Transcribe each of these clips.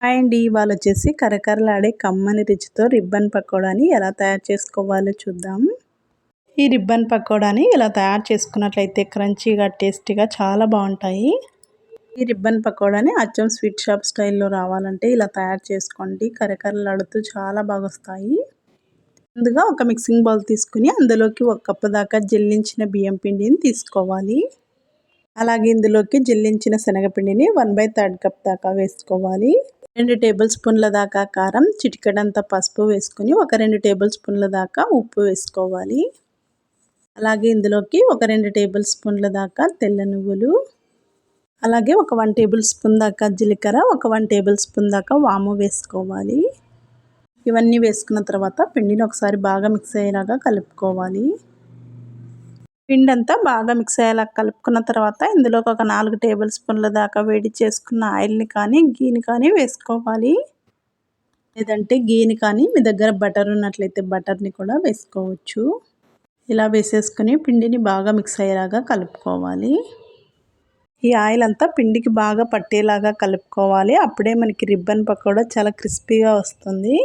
Hi అండి. ఇవాళొచ్చేసి కరకరలాడే కమ్మని రుచితో రిబ్బన్ పకోడాని ఎలా తయారు చేసుకోవాలో చూద్దాం. ఈ రిబ్బన్ పకోడాని ఇలా తయారు చేసుకున్నట్లయితే క్రంచీగా, టేస్టీగా చాలా బాగుంటాయి. ఈ రిబ్బన్ పకోడాని అచ్చం స్వీట్ షాప్ స్టైల్లో రావాలంటే ఇలా తయారు చేసుకోండి. కరకరలాడుతూ చాలా బాగొస్తాయి. ముందుగా ఒక మిక్సింగ్ బౌల్ తీసుకుని అందులోకి 1 కప్పు దాకా జల్లించిన బియ్యం పిండిని తీసుకోవాలి. అలాగే ఇందులోకి జల్లించిన శనగపిండిని 1/3 కప్ దాకా వేసుకోవాలి. 2 టేబుల్ స్పూన్ల దాకా కారం, చిటికెడంత పసుపు వేసుకొని ఒక 2 టేబుల్ స్పూన్ల దాకా ఉప్పు వేసుకోవాలి. అలాగే ఇందులోకి ఒక 2 టేబుల్ స్పూన్ల దాకా తెల్ల నువ్వులు, అలాగే ఒక 1 టేబుల్ స్పూన్ దాకా జీలకర్ర, ఒక 1 టేబుల్ స్పూన్ దాకా వాము వేసుకోవాలి. ఇవన్నీ వేసుకున్న తర్వాత పిండిని ఒకసారి బాగా మిక్స్ అయ్యేలాగా కలుపుకోవాలి. పిండి అంతా బాగా మిక్స్ అయ్యేలా కలుపుకున్న తర్వాత ఇందులోకి ఒక 4 టేబుల్ స్పూన్ల దాకా వేడి చేసుకున్న ఆయిల్ని కానీ గీని కానీ వేసుకోవాలి. లేదంటే గీని కానీ మీ దగ్గర బటర్ ఉన్నట్లయితే బటర్ని కూడా వేసుకోవచ్చు. ఇలా వేసేసుకుని పిండిని బాగా మిక్స్ అయ్యేలాగా కలుపుకోవాలి. ఈ ఆయిల్ అంతా పిండికి బాగా పట్టేలాగా కలుపుకోవాలి. అప్పుడే మనకి రిబ్బన్ పకోడా చాలా క్రిస్పీగా వస్తుంది.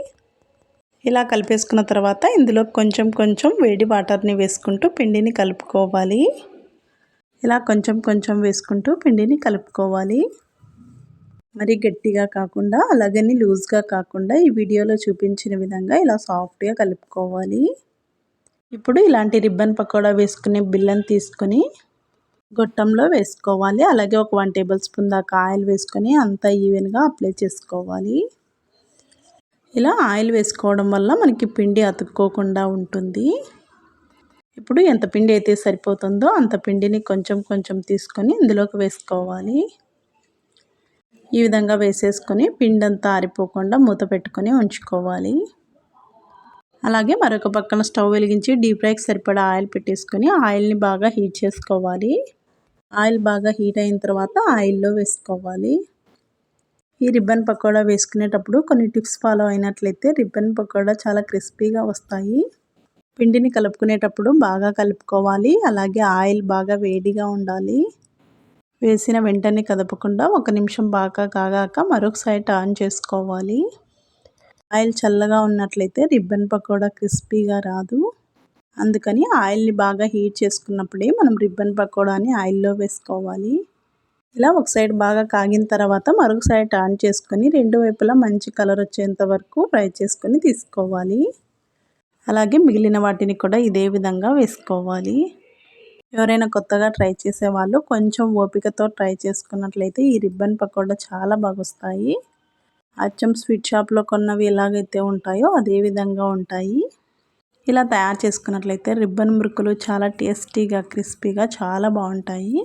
ఇలా కలిపేసుకున్న తర్వాత ఇందులో కొంచెం కొంచెం వేడి వాటర్ని వేసుకుంటూ పిండిని కలుపుకోవాలి. ఇలా కొంచెం కొంచెం వేసుకుంటూ పిండిని కలుపుకోవాలి. మరి గట్టిగా కాకుండా అలాగని లూజ్గా కాకుండా ఈ వీడియోలో చూపించిన విధంగా ఇలా సాఫ్ట్గా కలుపుకోవాలి. ఇప్పుడు ఇలాంటి రిబ్బన్ పకోడా వేసుకునే బిళ్ళను తీసుకొని గొట్టంలో వేసుకోవాలి. అలాగే ఒక 1 టేబుల్ స్పూన్ దాకా ఆయిల్ వేసుకొని అంతా ఈవెన్గా అప్లై చేసుకోవాలి. ఇలా ఆయిల్ వేసుకోవడం వల్ల మనకి పిండి అతుక్కోకుండా ఉంటుంది. ఇప్పుడు ఎంత పిండి అయితే సరిపోతుందో అంత పిండిని కొంచెం కొంచెం తీసుకొని ఇందులోకి వేసుకోవాలి. ఈ విధంగా వేసేసుకొని పిండి అంతా ఆరిపోకుండా మూత పెట్టుకొని ఉంచుకోవాలి. అలాగే మరొక పక్కన స్టవ్ వెలిగించి డీప్ ఫ్రైకి సరిపడా ఆయిల్ పెట్టేసుకొని ఆయిల్ని బాగా హీట్ చేసుకోవాలి. ఆయిల్ బాగా హీట్ అయిన తర్వాత ఆయిల్లో వేసుకోవాలి. ఈ రిబ్బన్ పకోడా వేసుకునేటప్పుడు కొన్ని టిప్స్ ఫాలో అయినట్లయితే రిబ్బన్ పకోడా చాలా క్రిస్పీగా వస్తాయి. పిండిని కలుపుకునేటప్పుడు బాగా కలుపుకోవాలి. అలాగే ఆయిల్ బాగా వేడిగా ఉండాలి. వేసిన వెంటనే కదపకుండా 1 నిమిషం బాగా కాగాక మరొక సైడ్ టర్న్ చేసుకోవాలి. ఆయిల్ చల్లగా ఉన్నట్లయితే రిబ్బన్ పకోడా క్రిస్పీగా రాదు. అందుకని ఆయిల్ని బాగా హీట్ చేసుకున్నప్పుడే మనం రిబ్బన్ పకోడాని ఆయిల్లో వేసుకోవాలి. ఇలా ఒక సైడ్ బాగా కాగిన తర్వాత మరొక సైడ్ టర్న్ చేసుకొని రెండు వైపులా మంచి కలర్ వచ్చేంత వరకు ఫ్రై చేసుకొని తీసుకోవాలి. అలాగే మిగిలిన వాటిని కూడా ఇదే విధంగా వేసుకోవాలి. ఎవరైనా కొత్తగా ట్రై చేసేవాళ్ళు కొంచెం ఓపికతో ట్రై చేసుకున్నట్లయితే ఈ రిబ్బన్ పకోడా చాలా బాగొస్తాయి. అచ్చం స్వీట్ షాప్లో కొన్నవి ఎలాగైతే ఉంటాయో అదే విధంగా ఉంటాయి. ఇలా తయారు చేసుకున్నట్లయితే రిబ్బన్ మురుకులు చాలా టేస్టీగా క్రిస్పీగా చాలా బాగుంటాయి.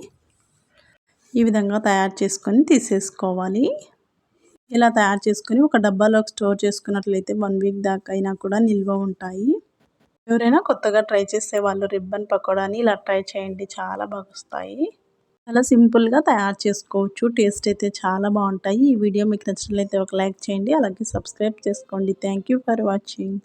ఈ విధంగా తయారు చేసుకొని తీసేసుకోవాలి. ఇలా తయారు చేసుకొని ఒక డబ్బాలోకి స్టోర్ చేసుకున్నట్లయితే 1 వీక్ దాకా అయినా కూడా నిల్వ ఉంటాయి. ఎవరైనా కొత్తగా ట్రై చేసే వాళ్ళు రిబ్బన్ పకోడాని ఇలా ట్రై చేయండి, చాలా బాగొస్తాయి. చాలా సింపుల్గా తయారు చేసుకోవచ్చు. టేస్ట్ అయితే చాలా బాగుంటాయి. ఈ వీడియో మీకు నచ్చినట్లయితే ఒక లైక్ చేయండి. అలాగే సబ్స్క్రైబ్ చేసుకోండి. Thank you for watching.